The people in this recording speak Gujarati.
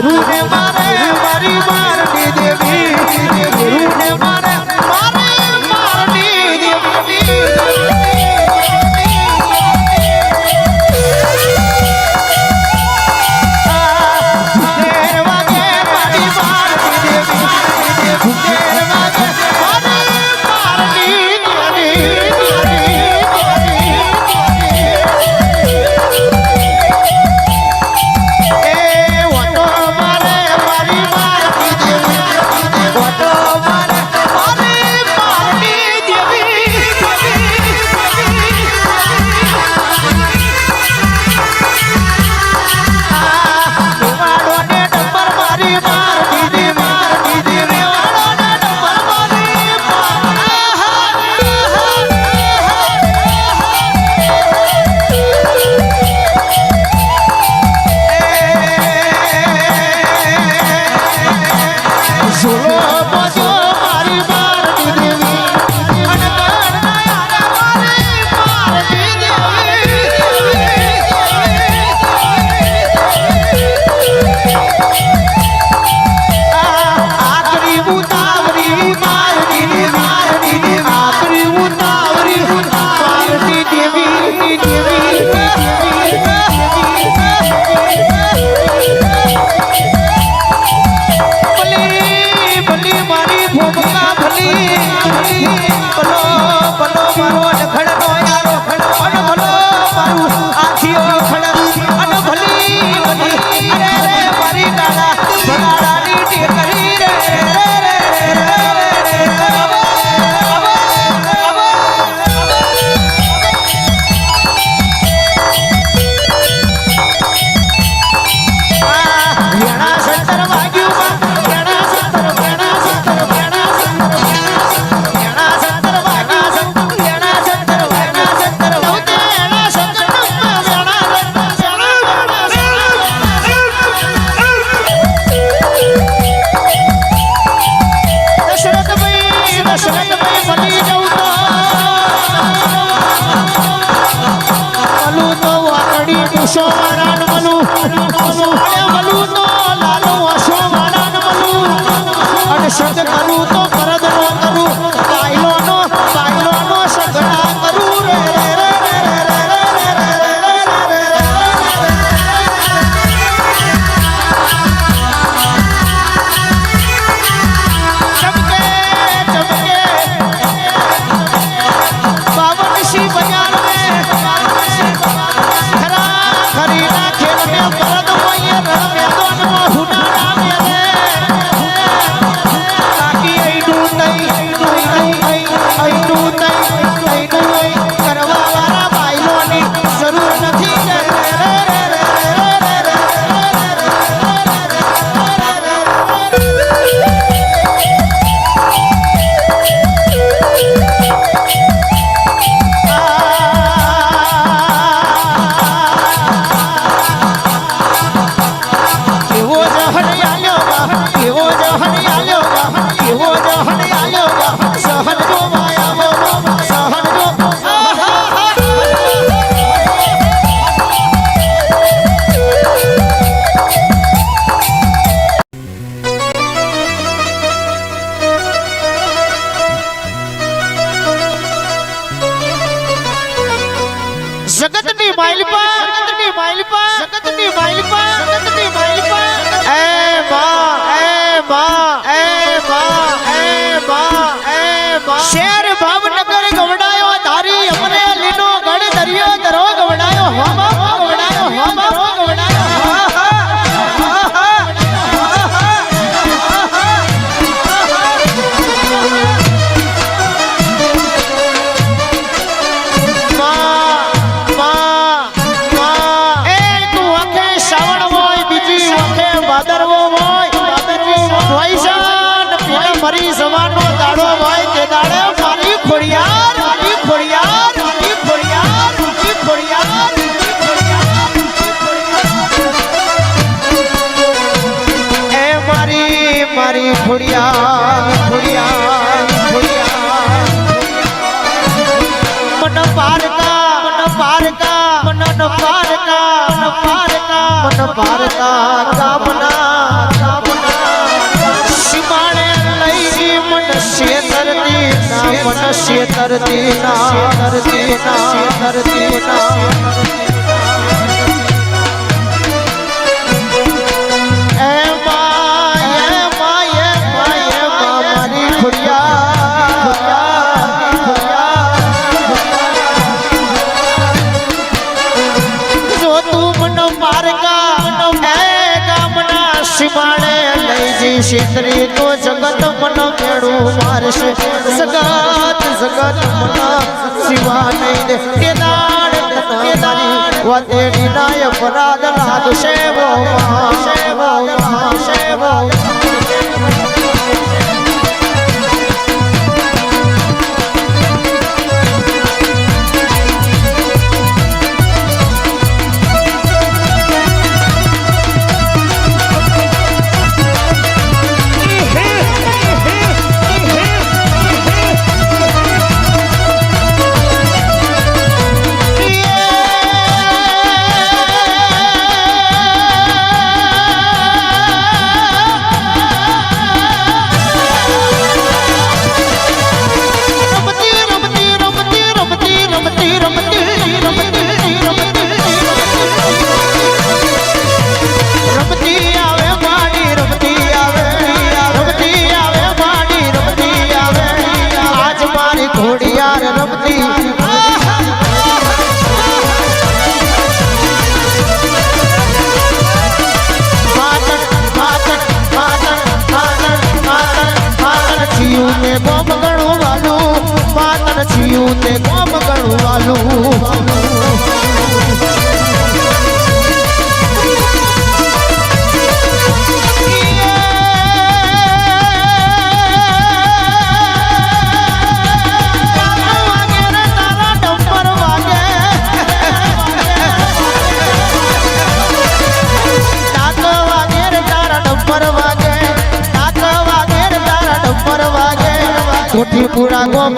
ગુરુને મારે મારી મારની દેવી ગુરુને મારે મારી મારની દેવી શબ્દ કરું તો પરદ નો કરું બાયલો નો સગડા કરું રે ચમકે ચમકે બાવન સી બજાર में खरा खरी ना खेल में परद मोये रण मैदान में हुनारा में કરવા વાળા બાયલોની જરૂર નથી કેવો જહન આલ્યો કેવો જહન આલ્યો કેવો જહન આલ્યો સહન જો માયા સહન જો જગતની માઇલપા જગતની માઇલપા જગતની માઇલપા જગતની માઇલપા એ માં એ માં એ માં એ માં એ માં શેર ભાવનગર ગવડાયો ધારી અમરેલી નો ગઢ દરિયો દરો ગવડાયો હોમા ગવડાયો હોમા ગવડાયો મરી જવાનો દાડો હોય તે દાડે મારી ખોડિયાર મારી ખોડિયાર મારી ખોડિયાર મારી ખોડિયાર એ મારી ખોડિયાર ખોડિયાર ખોડિયાર મન પારકા મન પારકા મન પારકા મન પારકા મન પારકા કામના ધરતી ના ધરતી ના ધરતી ના શેતરી તો જગત મન મેળું મારશે જગત જગત મન શિવા નહીં દે કેદાર વાતેડી નાય અપરાધ લાદ શેવો શેવો શેવો તે કોમ ગણું વાલું કોઠીપુરા ગોમ